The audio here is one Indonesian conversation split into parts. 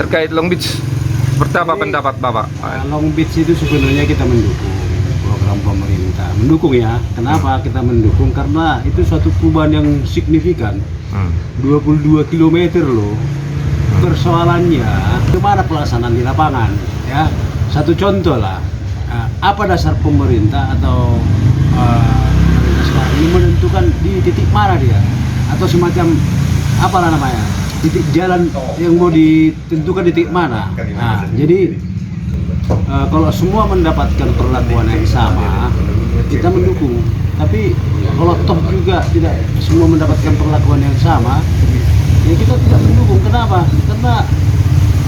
terkait Long Beach. Seperti apa pendapat Bapak? Long Beach itu sebenarnya kita mendukung program pemerintah. Mendukung ya. Kenapa kita mendukung? Karena itu suatu perubahan yang signifikan. 22 km loh. Persoalannya gimana pelaksanaan di lapangan ya. Satu contoh lah. Apa dasar pemerintah atau pemerintah sekarang ini menentukan di titik mana dia? Atau semacam apa namanya? Titik jalan yang mau ditentukan di titik mana. Nah, jadi kalau semua mendapatkan perlakuan yang sama, kita mendukung. Tapi kalau toh juga tidak semua mendapatkan perlakuan yang sama, ya kita tidak mendukung. Kenapa? Karena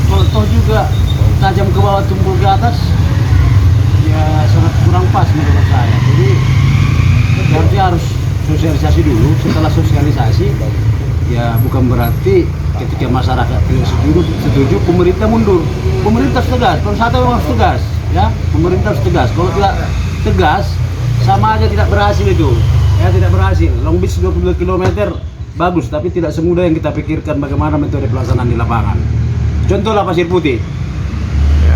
kalau toh juga tajam ke bawah tumpul ke atas, ya sangat kurang pas menurut saya. Jadi harusnya harus sosialisasi dulu. Setelah sosialisasi, ya bukan berarti ketika masyarakat tidak setuju pemerintah mundur. Pemerintah harus tegas, pemerintah harus tegas ya, pemerintah harus tegas. Kalau tidak tegas sama aja tidak berhasil itu ya, tidak berhasil. Long Beach 22 km bagus, tapi tidak semudah yang kita pikirkan bagaimana metode pelaksanaan di lapangan. Contohlah Pasir Putih.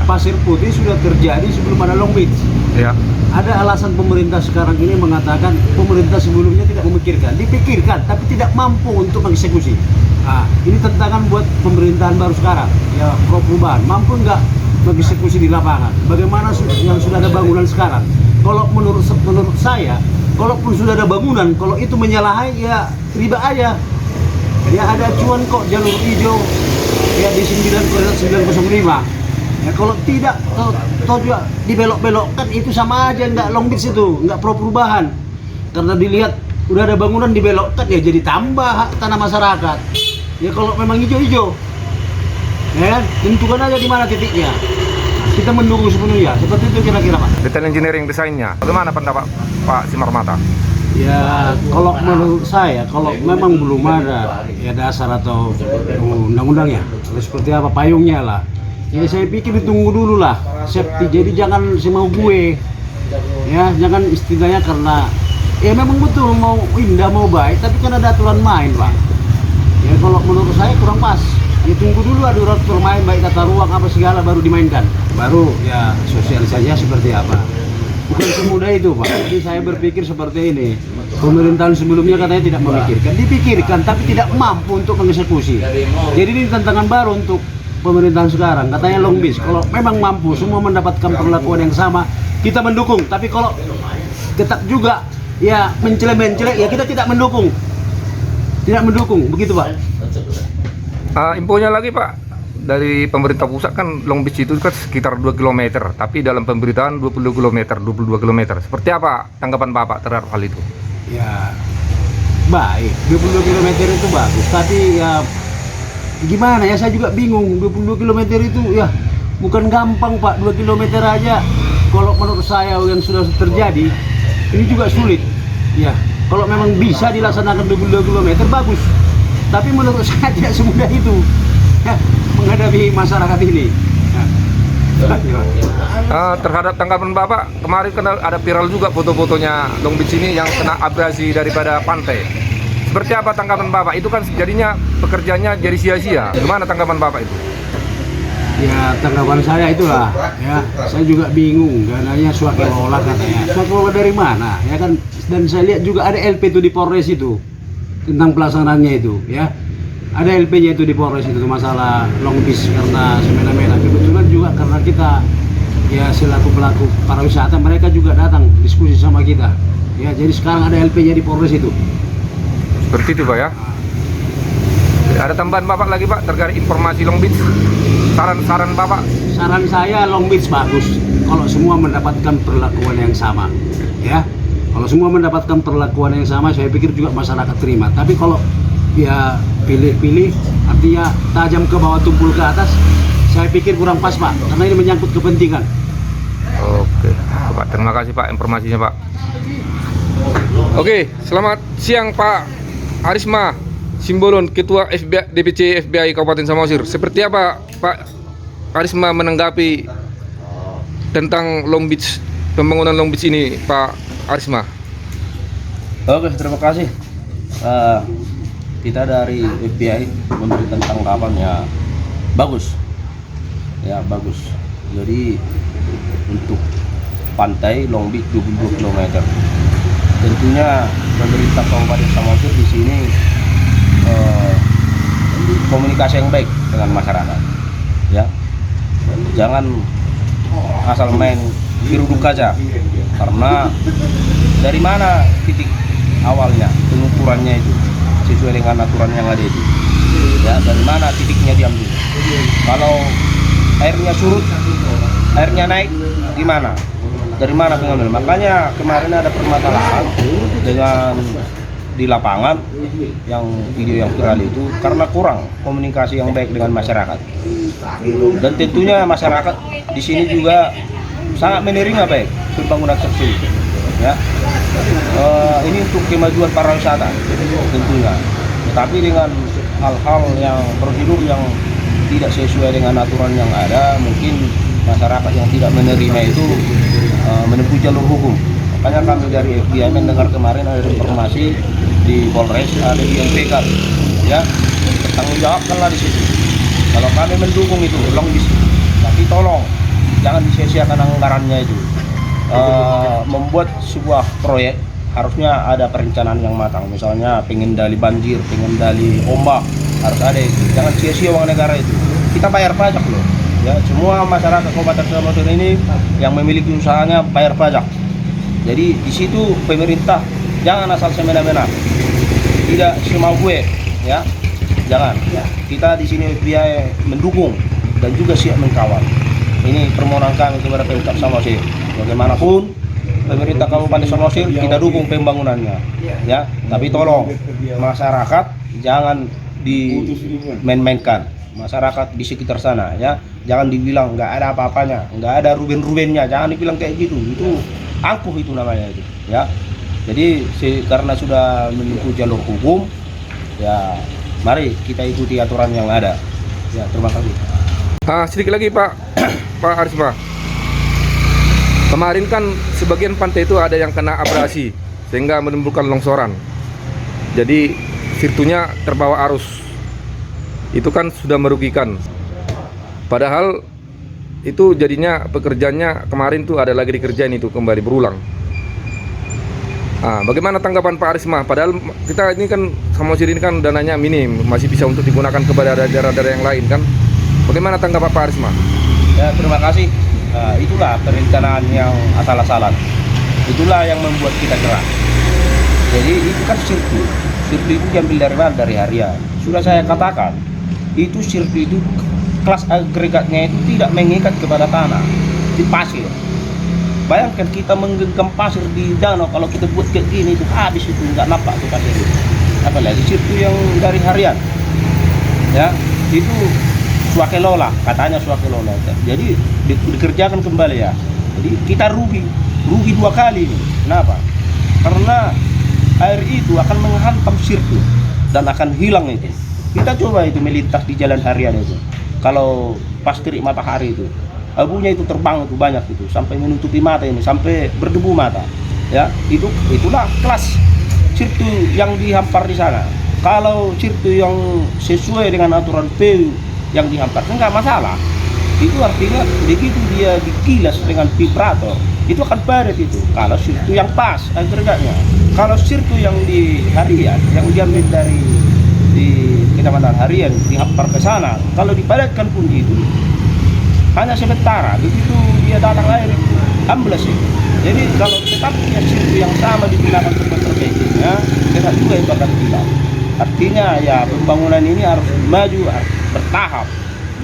Pasir Putih sudah terjadi sebelum ada Long Beach ya. Ada alasan pemerintah sekarang ini mengatakan pemerintah sebelumnya tidak memikirkan, dipikirkan tapi tidak mampu untuk mengeksekusi. Nah, ini tantangan buat pemerintahan baru sekarang ya, perubahan mampu nggak mengeksekusi di lapangan. Bagaimana yang sudah ada bangunan sekarang? Kalau menurut saya, kalaupun sudah ada bangunan, kalau itu menyalahi ya riba aja. Ya ada acuan kok jalur hijau ya di 905. Ya kalau tidak, toh juga dibelok-belokkan itu sama aja, nggak Long Beach itu, nggak pro perubahan. Karena dilihat udah ada bangunan dibelokkan ya jadi tambah hak tanah masyarakat. Ya kalau memang hijau-hijau, ya tentukan aja di mana titiknya. Kita mendukung sepenuhnya, seperti itu kira-kira Pak. Detail engineering desainnya, bagaimana pendapat Pak Simarmata? Ya kalau menurut saya, kalau memang belum ada ya dasar atau undang-undangnya, seperti apa payungnya lah. Ya saya pikir ditunggu dulu lah, safety. Jadi jangan semau gue, ya jangan istilahnya karena ya memang betul mau indah mau baik, tapi kan ada aturan main Pak. Ya kalau menurut saya kurang pas. Ya tunggu dulu ada aturan main baik tata ruang apa segala baru dimainkan, baru ya sosialisasinya seperti apa. Bukan semudah itu Pak. Jadi saya berpikir seperti ini. Pemerintahan sebelumnya katanya tidak memikirkan, dipikirkan tapi tidak mampu untuk mengeksekusi. Jadi ini tantangan baru untuk pemerintahan sekarang, katanya Long Beach. Kalau memang mampu semua mendapatkan perlakuan yang sama, kita mendukung. Tapi kalau tetap juga ya mencelek-mencelek, ya kita tidak mendukung. Tidak mendukung, begitu Pak. Infonya lagi Pak, dari pemerintah pusat kan Long Beach itu kan sekitar 2 km, tapi dalam pemberitaan 22 km. Seperti apa tanggapan Bapak terhadap hal itu? Ya baik, 22 km itu bagus, tapi ya gimana ya, saya juga bingung. 22 km itu ya bukan gampang Pak. 2 km aja kalau menurut saya yang sudah terjadi ini juga sulit ya. Kalau memang bisa dilaksanakan 22 km bagus, tapi menurut saya tidak semudah itu ya, menghadapi masyarakat ini terhadap tanggapan Bapak, kemarin kan ada viral juga foto-fotonya Long Beach ini yang kena abrasi daripada pantai. Seperti apa tanggapan Bapak? Itu kan jadinya pekerjaannya jadi sia-sia. Gimana tanggapan Bapak itu? Ya tanggapan saya itulah ya, saya juga bingung. Dananya swakelola katanya. Swakelola dari mana? Ya kan, dan saya lihat juga ada LP itu di Polres itu tentang pelaksanaannya itu ya. Ada LP-nya itu di Polres itu masalah Long Beach karena semena-mena. Kebetulan juga karena kita ya selaku pelaku pariwisata, mereka juga datang diskusi sama kita. Ya jadi sekarang ada LP-nya di Polres itu. Seperti itu Pak ya. Ada tambahan Bapak lagi Pak terkait informasi Long Beach? Saran Bapak? Saran saya Long Beach bagus kalau semua mendapatkan perlakuan yang sama ya. Kalau semua mendapatkan perlakuan yang sama, saya pikir juga masyarakat terima. Tapi kalau ya pilih-pilih, artinya tajam ke bawah tumpul ke atas, saya pikir kurang pas Pak, karena ini menyangkut kepentingan. Oke Pak, terima kasih Pak informasinya Pak. Oke, selamat siang Pak Arisma Simbolon, Ketua FBI, DPC FBI Kabupaten Samosir. Seperti apa Pak Arisma menanggapi tentang Long Beach, pembangunan Long Beach ini Pak Arisma? Oke, terima kasih. Kita dari FBI memberikan tanggapan ya bagus. Ya bagus. Jadi untuk pantai Long Beach 22 km. Tentunya pemerintah Kabupaten Samosir di sini komunikasi yang baik dengan masyarakat. Ya, jangan asal main diruduk aja. Karena dari mana titik awalnya pengukurannya itu sesuai dengan aturan yang ada itu. Ya, dari mana titiknya diambil? Kalau airnya surut, airnya naik, gimana? Dari mana pengambil? Makanya kemarin ada permasalahan dengan di lapangan yang video yang viral itu karena kurang komunikasi yang baik dengan masyarakat. Dan tentunya masyarakat di sini juga sangat menerima baik pembangunan tersebut. Ya, ini untuk kemajuan pariwisata tentunya. Tetapi dengan hal-hal yang prosedur yang tidak sesuai dengan aturan yang ada, mungkin masyarakat yang tidak menerima itu menempuh jalur hukum. Makanya kami dari FBI mendengar kemarin ada informasi di Polres, ada di MPK, ya, tanggung jawabkanlah di situ. Kalau kami mendukung itu, long di situ. Tapi tolong jangan disia-siakan anggarannya itu. Membuat sebuah proyek harusnya ada perencanaan yang matang. Misalnya pengendali banjir, pengendali ombak, harus ada itu. Jangan sia-sia uang negara itu. Kita bayar pajak loh. Ya, semua masyarakat Kabupaten Samosir ini yang memiliki usahanya bayar pajak. Jadi di situ pemerintah jangan asal semena-mena, tidak semau gue, ya, jangan. Kita di sini FBI mendukung dan juga siap mengkawal. Ini permohonan kami kepada Pemkab Samosir. Bagaimanapun pemerintah Kabupaten Samosir kita dukung pembangunannya, ya. Tapi tolong masyarakat jangan dimain-mainkan. Masyarakat di sekitar sana, ya, jangan dibilang nggak ada apa-apanya, nggak ada ruben-rubennya, jangan dibilang kayak gitu. Itu angkuh itu namanya itu, ya. Jadi karena sudah menempuh jalur hukum, ya, mari kita ikuti aturan yang ada. Ya, terima kasih. Sedikit lagi Pak Pak Arisma. Kemarin kan sebagian pantai itu ada yang kena abrasi sehingga menimbulkan longsoran. Jadi sirtunya terbawa arus. Itu kan sudah merugikan. Padahal itu jadinya pekerjaannya kemarin tuh ada lagi dikerjain itu kembali berulang. Bagaimana tanggapan Pak Arisma? Padahal kita ini kan Samosir ini kan dananya minim, masih bisa untuk digunakan kepada daerah-daerah yang lain kan. Bagaimana tanggapan Pak Arisma? Ya, terima kasih. Itulah perencanaan yang asal-asalan. Itulah yang membuat kita gerah. Jadi itu kan sirkuit. Sirkuit itu diambil dari mana? Dari harian. Sudah saya katakan, itu sirkuit itu kelas agregatnya itu tidak mengikat kepada tanah, di pasir. Bayangkan kita menggenggam pasir di danau, kalau kita buat kayak gini itu habis itu, nggak nampak tuh pasir itu. Apalagi sirkuit yang dari harian, ya, itu swakelola, katanya swakelola. Jadi dikerjakan kembali ya. Jadi kita rugi dua kali ini. Kenapa? Karena air itu akan menghantam sirkuit dan akan hilang itu. Kita coba itu melintas di jalan harian itu. Kalau pas terik matahari itu, abunya itu terbang itu banyak itu sampai menutupi mata ini, sampai berdebu mata. Ya, itulah kelas sirkuit yang dihampar di sana. Kalau sirkuit yang sesuai dengan aturan PU yang dihampar enggak masalah. Itu artinya begitu dia dikilas dengan vibrator, itu akan padat itu. Kalau sirkuit yang pas agregatnya. Kalau sirkuit yang di harian, yang diambil dari di kecamatan harian dihampar ke sana, kalau dipadatkan pun itu hanya sementara, begitu dia datang air itu ambles itu. Jadi kalau tetap dia sirkuit yang sama digunakan untuk perbaikinya, tetap juga itu akan hilang. Artinya ya pembangunan ini harus maju, harus bertahap,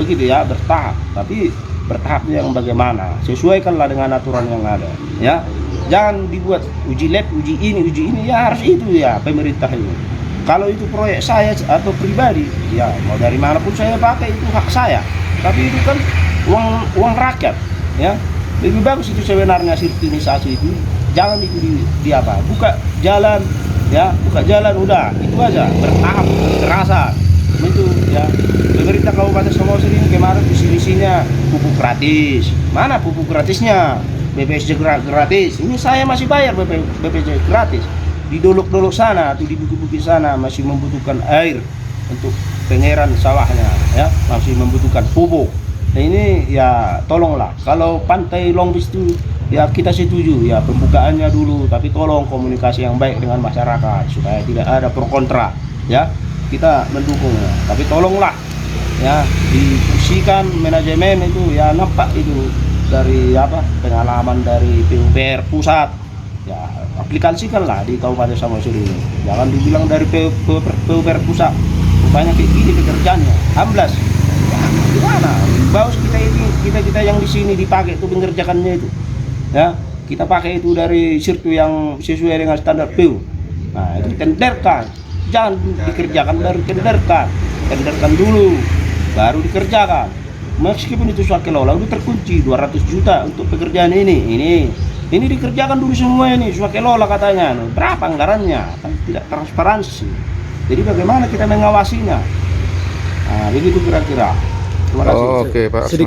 begitu ya, bertahap. Tapi bertahapnya yang bagaimana? Sesuaikanlah dengan aturan yang ada, ya. Jangan dibuat uji lab, uji ini ya, harus itu ya pemerintah ini. Kalau itu proyek saya atau pribadi, ya mau dari manapun saya pakai itu hak saya. Tapi itu kan uang rakyat, ya. Lebih bagus itu sebenarnya sirkuitisasi itu. Jangan itu di apa? Buka jalan, ya, buka jalan udah, itu aja, bertahap, kekerasan. Itu ya. Pemerintah Kabupaten Samosir ini kemarin visi-misinya pupuk gratis. Mana pupuk gratisnya? BPSJ gratis. Ini saya masih bayar BPSJ gratis. Di dolok-dolok sana atau di bukit-bukit sana masih membutuhkan air untuk pengeran sawahnya, ya, masih membutuhkan pupuk. Nah, ini ya tolonglah kalau pantai Long Beach itu ya kita setuju ya pembukaannya dulu, tapi tolong komunikasi yang baik dengan masyarakat supaya tidak ada pro kontra ya, kita mendukung ya. Tapi tolonglah ya difungsikan manajemen itu ya, nampak itu dari apa pengalaman dari PUPR pusat ya, aplikasikanlah di Kabupaten Samosir ini. Jangan dibilang dari PUPR pusat rupanya kayak gini pekerjaannya amblas ya, gimana baus kita yang di sini dipakai itu mengerjakannya itu ya, kita pakai itu dari sirkuit yang sesuai dengan standar PU. Nah itu tenderkan, jangan dikerjakan baru tenderkan dulu baru dikerjakan. Meskipun itu swasta kelola udah terkunci 200 juta untuk pekerjaan ini dikerjakan dulu semua ini swasta kelola katanya. Berapa anggarannya? Kan tidak transparansi. Jadi bagaimana kita mengawasinya? Nah, begitu kira-kira. Terima kasih. Oke, Pak.